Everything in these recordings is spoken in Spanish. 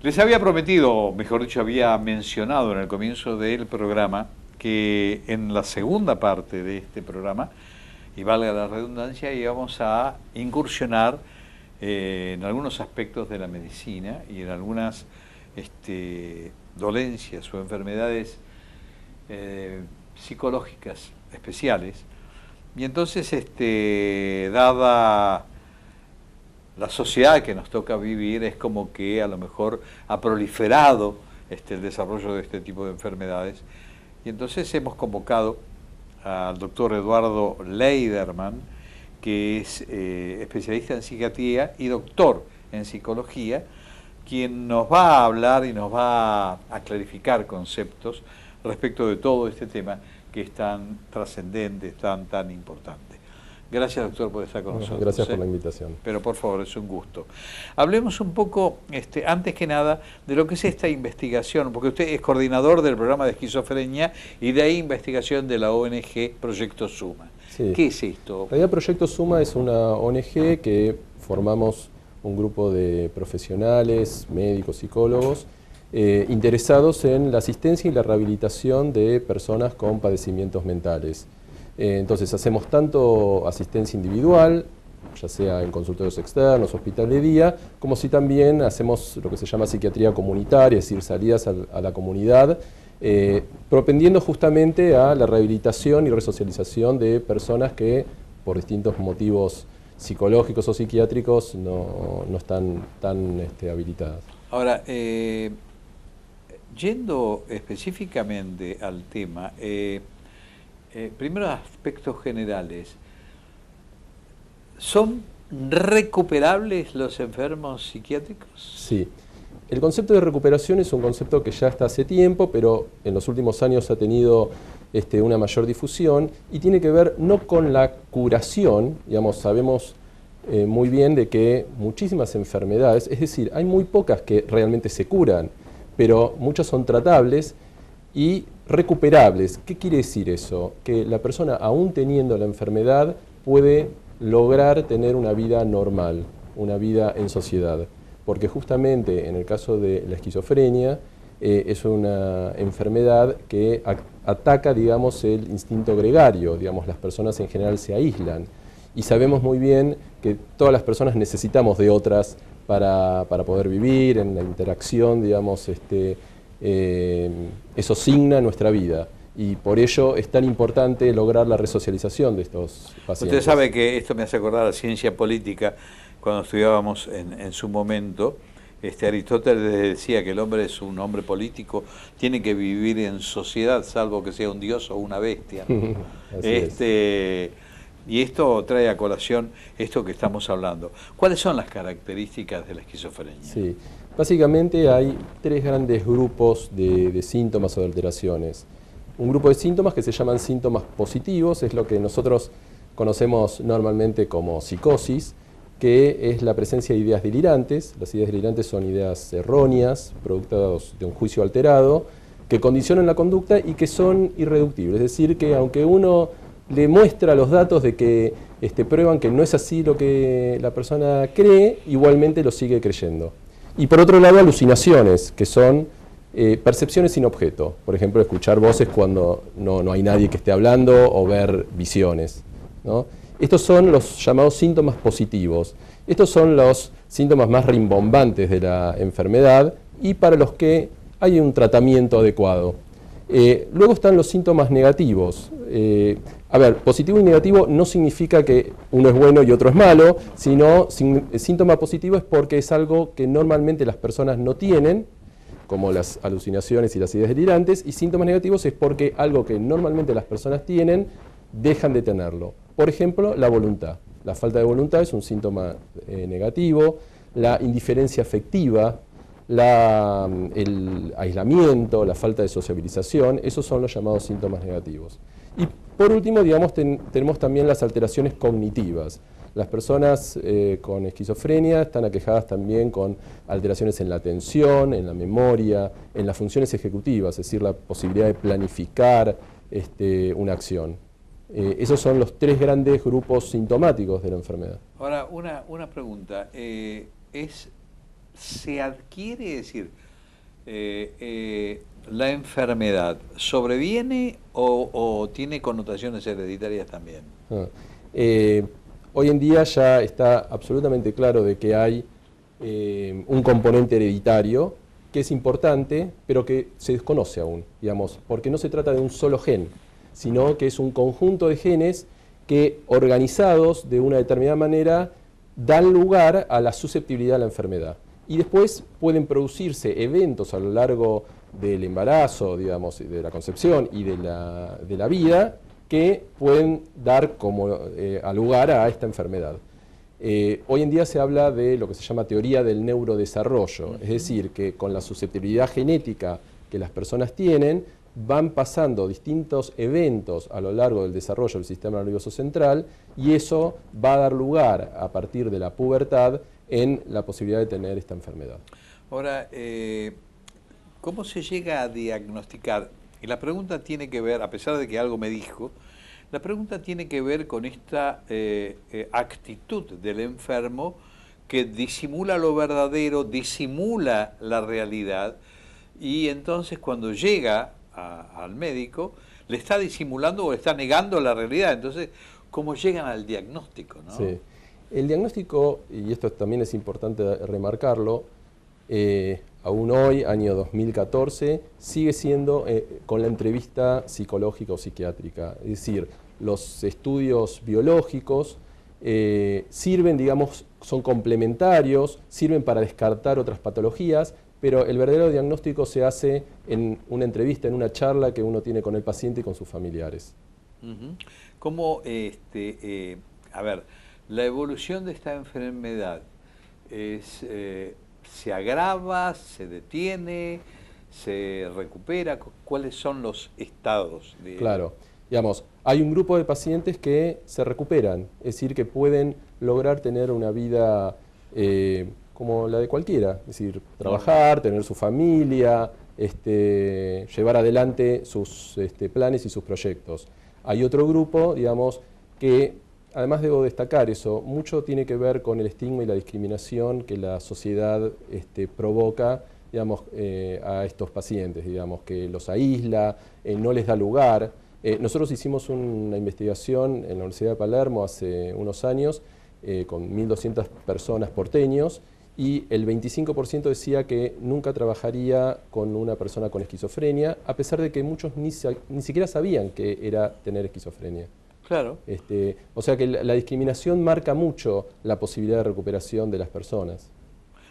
Les había prometido, mejor dicho, había mencionado en el comienzo del programa que en la segunda parte de este programa, y valga la redundancia, íbamos a incursionar en algunos aspectos de la medicina y en algunas dolencias o enfermedades psicológicas especiales. Y entonces, dada la sociedad que nos toca vivir, es como que a lo mejor ha proliferado el desarrollo de este tipo de enfermedades. Y entonces hemos convocado al doctor Eduardo Leiderman, que es especialista en psiquiatría y doctor en psicología, quien nos va a hablar y nos va a clarificar conceptos respecto de todo este tema que es tan trascendente, tan importante. Gracias, doctor, por estar con nosotros. Gracias por la invitación. Pero por favor, es un gusto. Hablemos un poco, antes que nada, de lo que es esta investigación, porque usted es coordinador del programa de esquizofrenia y de ahí investigación de la ONG Proyecto Suma. Sí. ¿Qué es esto? La realidad, Proyecto Suma es una ONG que formamos un grupo de profesionales, médicos, psicólogos, interesados en la asistencia y la rehabilitación de personas con padecimientos mentales. Entonces hacemos tanto asistencia individual, ya sea en consultorios externos, hospital de día, como si también hacemos lo que se llama psiquiatría comunitaria, es decir, salidas a la comunidad, propendiendo justamente a la rehabilitación y resocialización de personas que por distintos motivos psicológicos o psiquiátricos no están tan habilitadas. Ahora, yendo específicamente al tema, primero, aspectos generales. ¿Son recuperables los enfermos psiquiátricos? Sí. El concepto de recuperación es un concepto que ya está hace tiempo, pero en los últimos años ha tenido una mayor difusión y tiene que ver no con la curación, digamos, sabemos muy bien de que muchísimas enfermedades, es decir, hay muy pocas que realmente se curan, pero muchas son tratables y recuperables. ¿Qué quiere decir eso? Que la persona, aún teniendo la enfermedad, puede lograr tener una vida normal, una vida en sociedad. Porque justamente en el caso de la esquizofrenia, es una enfermedad que ataca, digamos, el instinto gregario. Digamos, las personas en general se aíslan. Y sabemos muy bien que todas las personas necesitamos de otras para poder vivir, en la interacción, digamos, eso signa nuestra vida y por ello es tan importante lograr la resocialización de estos pacientes. Usted sabe que esto me hace acordar a la ciencia política, cuando estudiábamos en su momento. Aristóteles decía que el hombre es un hombre político, tiene que vivir en sociedad, salvo que sea un dios o una bestia. Y esto trae a colación esto que estamos hablando. ¿Cuáles son las características de la esquizofrenia? Sí. Básicamente hay tres grandes grupos de síntomas o de alteraciones. Un grupo de síntomas que se llaman síntomas positivos, es lo que nosotros conocemos normalmente como psicosis, que es la presencia de ideas delirantes. Las ideas delirantes son ideas erróneas, producto de un juicio alterado, que condicionan la conducta y que son irreductibles. Es decir, que aunque uno le muestra los datos de que prueban que no es así lo que la persona cree, igualmente lo sigue creyendo. Y por otro lado, alucinaciones, que son percepciones sin objeto. Por ejemplo, escuchar voces cuando no hay nadie que esté hablando o ver visiones, ¿no? Estos son los llamados síntomas positivos. Estos son los síntomas más rimbombantes de la enfermedad y para los que hay un tratamiento adecuado. Luego están los síntomas negativos. A ver, positivo y negativo no significa que uno es bueno y otro es malo, sino síntoma positivo es porque es algo que normalmente las personas no tienen, como las alucinaciones y las ideas delirantes, y síntomas negativos es porque algo que normalmente las personas tienen, dejan de tenerlo. Por ejemplo, la voluntad. La falta de voluntad es un síntoma negativo, la indiferencia afectiva, el aislamiento, la falta de sociabilización, esos son los llamados síntomas negativos. Y por último, digamos, tenemos también las alteraciones cognitivas. Las personas con esquizofrenia están aquejadas también con alteraciones en la atención, en la memoria, en las funciones ejecutivas, es decir, la posibilidad de planificar una acción. Esos son los tres grandes grupos sintomáticos de la enfermedad. Ahora, una pregunta. ¿Es se adquiere, es decir, la enfermedad sobreviene o tiene connotaciones hereditarias también? Hoy en día ya está absolutamente claro de que hay un componente hereditario que es importante, pero que se desconoce aún, digamos, porque no se trata de un solo gen, sino que es un conjunto de genes que, organizados de una determinada manera, dan lugar a la susceptibilidad a la enfermedad. Y después pueden producirse eventos a lo largo del embarazo, digamos, de la concepción y de la vida, que pueden dar como a lugar a esta enfermedad. Hoy en día se habla de lo que se llama teoría del neurodesarrollo, es decir, que con la susceptibilidad genética que las personas tienen, van pasando distintos eventos a lo largo del desarrollo del sistema nervioso central y eso va a dar lugar, a partir de la pubertad, en la posibilidad de tener esta enfermedad. Ahora, ¿cómo se llega a diagnosticar? Y la pregunta tiene que ver, a pesar de que algo me dijo, la pregunta tiene que ver con esta actitud del enfermo que disimula lo verdadero, disimula la realidad, y entonces cuando llega al médico, le está disimulando o le está negando la realidad. Entonces, ¿cómo llegan al diagnóstico, ¿no? Sí. El diagnóstico, y esto también es importante remarcarlo, aún hoy, año 2014, sigue siendo con la entrevista psicológica o psiquiátrica. Es decir, los estudios biológicos sirven, digamos, son complementarios, sirven para descartar otras patologías, pero el verdadero diagnóstico se hace en una entrevista, en una charla que uno tiene con el paciente y con sus familiares. ¿Cómo, a ver, la evolución de esta enfermedad se agrava, se detiene, se recupera? ¿Cuáles son los estados? Claro, digamos, hay un grupo de pacientes que se recuperan, es decir, que pueden lograr tener una vida como la de cualquiera, es decir, trabajar, tener su familia, llevar adelante sus planes y sus proyectos. Hay otro grupo, digamos, que además debo destacar eso, mucho tiene que ver con el estigma y la discriminación que la sociedad provoca, digamos, a estos pacientes, digamos, que los aísla, no les da lugar. Nosotros hicimos una investigación en la Universidad de Palermo hace unos años con 1.200 personas porteños y el 25% decía que nunca trabajaría con una persona con esquizofrenia, a pesar de que muchos ni siquiera sabían que era tener esquizofrenia. Claro. O sea que la discriminación marca mucho la posibilidad de recuperación de las personas.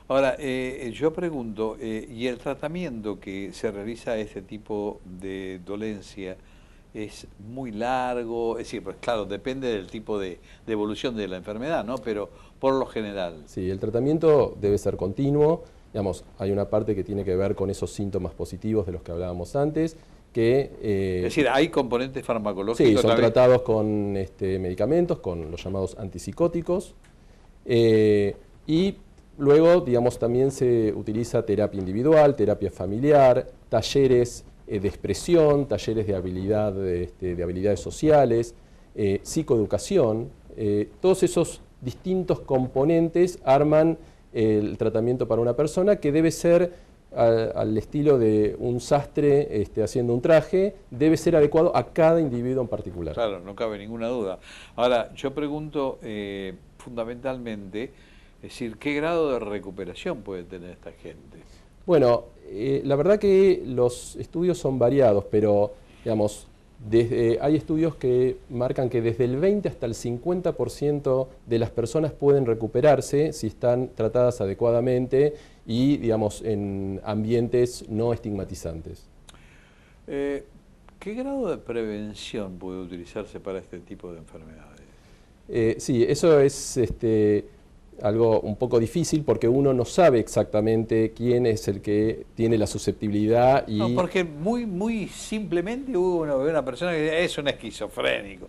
Ahora, yo pregunto, ¿y el tratamiento que se realiza a este tipo de dolencia es muy largo? Es decir, pues claro, depende del tipo de evolución de la enfermedad, ¿no? Pero por lo general. Sí, el tratamiento debe ser continuo. Digamos, hay una parte que tiene que ver con esos síntomas positivos de los que hablábamos antes, que... es decir, ¿hay componentes farmacológicos? Sí, son tratados con medicamentos, con los llamados antipsicóticos, y luego, digamos, también se utiliza terapia individual, terapia familiar, talleres de expresión, talleres de habilidad, de habilidades sociales, psicoeducación. Todos esos distintos componentes arman el tratamiento para una persona que debe ser al estilo de un sastre haciendo un traje, debe ser adecuado a cada individuo en particular. Claro, no cabe ninguna duda. Ahora, yo pregunto fundamentalmente, es decir, ¿qué grado de recuperación puede tener esta gente? Bueno, la verdad que los estudios son variados, pero digamos, hay estudios que marcan que desde el 20 hasta el 50% de las personas pueden recuperarse si están tratadas adecuadamente y, digamos, en ambientes no estigmatizantes. ¿Qué grado de prevención puede utilizarse para este tipo de enfermedades? Sí, eso es algo un poco difícil porque uno no sabe exactamente quién es el que tiene la susceptibilidad. No, porque muy simplemente uno ve una persona que es un esquizofrénico.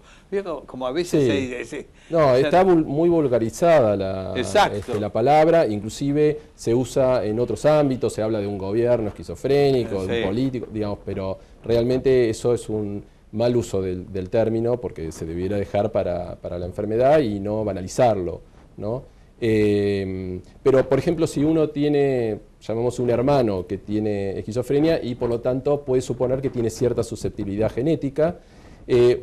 Como a veces... Sí. No, está muy vulgarizada la palabra, inclusive se usa en otros ámbitos, se habla de un gobierno esquizofrénico, de un político, digamos, pero realmente eso es un mal uso del término porque se debiera dejar para la enfermedad y no banalizarlo, ¿no? Pero, por ejemplo, si uno tiene, llamamos un hermano que tiene esquizofrenia y por lo tanto puede suponer que tiene cierta susceptibilidad genética,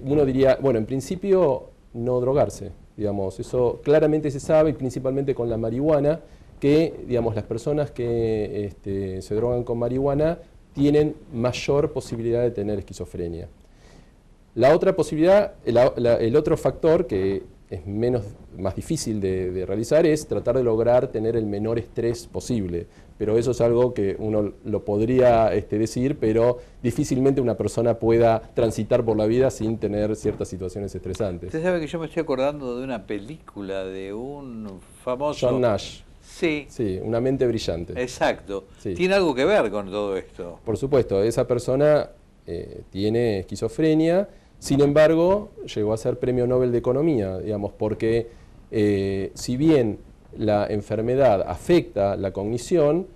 uno diría, bueno, en principio no drogarse, digamos, eso claramente se sabe, y principalmente con la marihuana, que digamos, las personas que se drogan con marihuana tienen mayor posibilidad de tener esquizofrenia. La otra posibilidad, el otro factor que es más difícil de realizar es tratar de lograr tener el menor estrés posible. Pero eso es algo que uno lo podría decir, pero difícilmente una persona pueda transitar por la vida sin tener ciertas situaciones estresantes. Usted sabe que yo me estoy acordando de una película de un famoso... John Nash. Sí. Sí, Una mente brillante. Exacto. Sí. ¿Tiene algo que ver con todo esto? Por supuesto, esa persona tiene esquizofrenia. Sin embargo, llegó a ser premio Nobel de Economía, digamos, porque si bien la enfermedad afecta la cognición,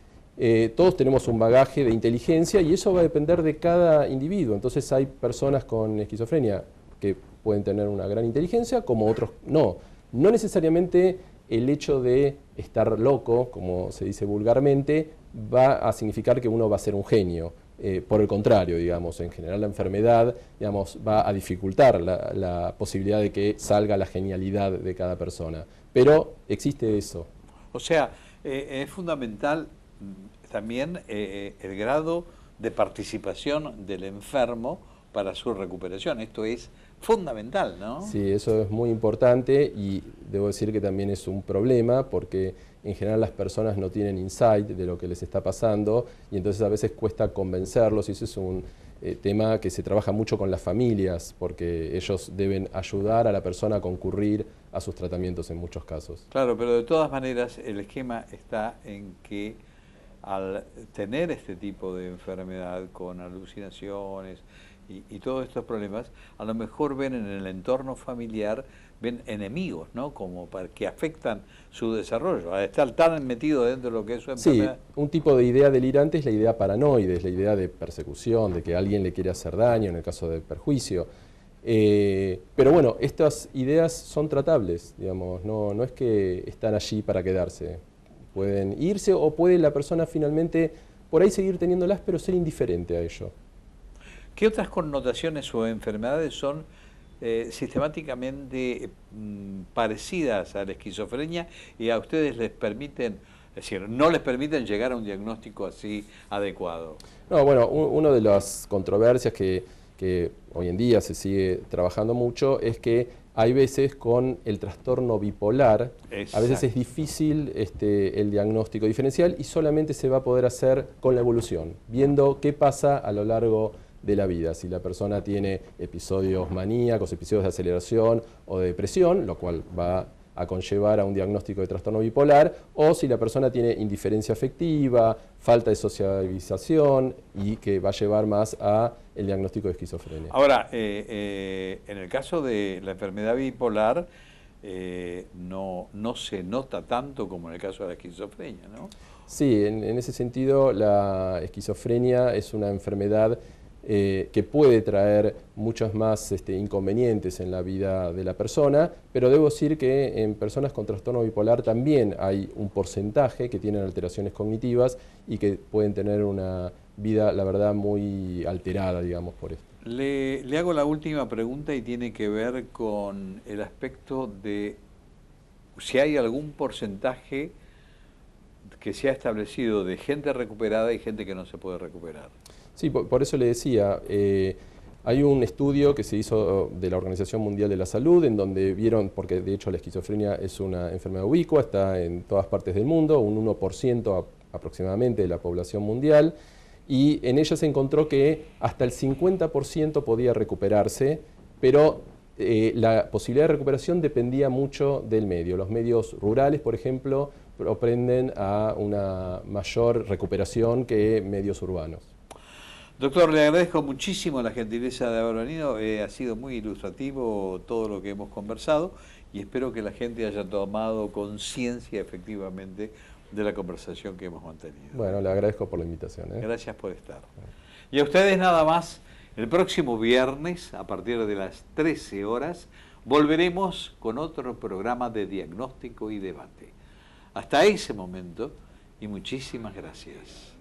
todos tenemos un bagaje de inteligencia y eso va a depender de cada individuo. Entonces hay personas con esquizofrenia que pueden tener una gran inteligencia, como otros no. No necesariamente el hecho de estar loco, como se dice vulgarmente, va a significar que uno va a ser un genio. Por el contrario, digamos, en general la enfermedad, digamos, va a dificultar la posibilidad de que salga la genialidad de cada persona. Pero existe eso. O sea, es fundamental también el grado de participación del enfermo para su recuperación. Esto es fundamental, ¿no? Sí, eso es muy importante y debo decir que también es un problema porque en general las personas no tienen insight de lo que les está pasando y entonces a veces cuesta convencerlos y eso es un tema que se trabaja mucho con las familias porque ellos deben ayudar a la persona a concurrir a sus tratamientos en muchos casos. Claro, pero de todas maneras el esquema está en que al tener este tipo de enfermedad con alucinaciones y todos estos problemas, a lo mejor ven en el entorno familiar, ven enemigos, ¿no? Como para que afectan su desarrollo, al estar tan metido dentro de lo que es su enfermedad. Sí, un tipo de idea delirante es la idea paranoide, es la idea de persecución, de que alguien le quiere hacer daño en el caso de perjuicio. Pero bueno, estas ideas son tratables, digamos, no es que están allí para quedarse. Pueden irse o puede la persona finalmente por ahí seguir teniéndolas, pero ser indiferente a ello. ¿Qué otras connotaciones o enfermedades son sistemáticamente parecidas a la esquizofrenia y a ustedes les permiten, es decir, no les permiten llegar a un diagnóstico así adecuado? No, bueno, una de las controversias que hoy en día se sigue trabajando mucho es que hay veces con el trastorno bipolar, a veces es difícil el diagnóstico diferencial y solamente se va a poder hacer con la evolución, viendo qué pasa a lo largo de la vida, si la persona tiene episodios maníacos, episodios de aceleración o de depresión, lo cual va a conllevar a un diagnóstico de trastorno bipolar, o si la persona tiene indiferencia afectiva, falta de socialización y que va a llevar más a el diagnóstico de esquizofrenia. Ahora, en el caso de la enfermedad bipolar, no se nota tanto como en el caso de la esquizofrenia, ¿no? Sí, en ese sentido la esquizofrenia es una enfermedad que puede traer muchos más inconvenientes en la vida de la persona, pero debo decir que en personas con trastorno bipolar también hay un porcentaje que tienen alteraciones cognitivas y que pueden tener una vida, la verdad, muy alterada, digamos, por esto. Le hago la última pregunta y tiene que ver con el aspecto de si hay algún porcentaje que se ha establecido de gente recuperada y gente que no se puede recuperar. Sí, por eso le decía, hay un estudio que se hizo de la Organización Mundial de la Salud en donde vieron, porque de hecho la esquizofrenia es una enfermedad ubicua, está en todas partes del mundo, un 1% aproximadamente de la población mundial, y en ella se encontró que hasta el 50% podía recuperarse, pero la posibilidad de recuperación dependía mucho del medio. Los medios rurales, por ejemplo, propenden a una mayor recuperación que medios urbanos. Doctor, le agradezco muchísimo la gentileza de haber venido, ha sido muy ilustrativo todo lo que hemos conversado y espero que la gente haya tomado conciencia efectivamente de la conversación que hemos mantenido. Bueno, le agradezco por la invitación. Gracias por estar. Y a ustedes nada más, el próximo viernes a partir de las 13 horas volveremos con otro programa de diagnóstico y debate. Hasta ese momento y muchísimas gracias.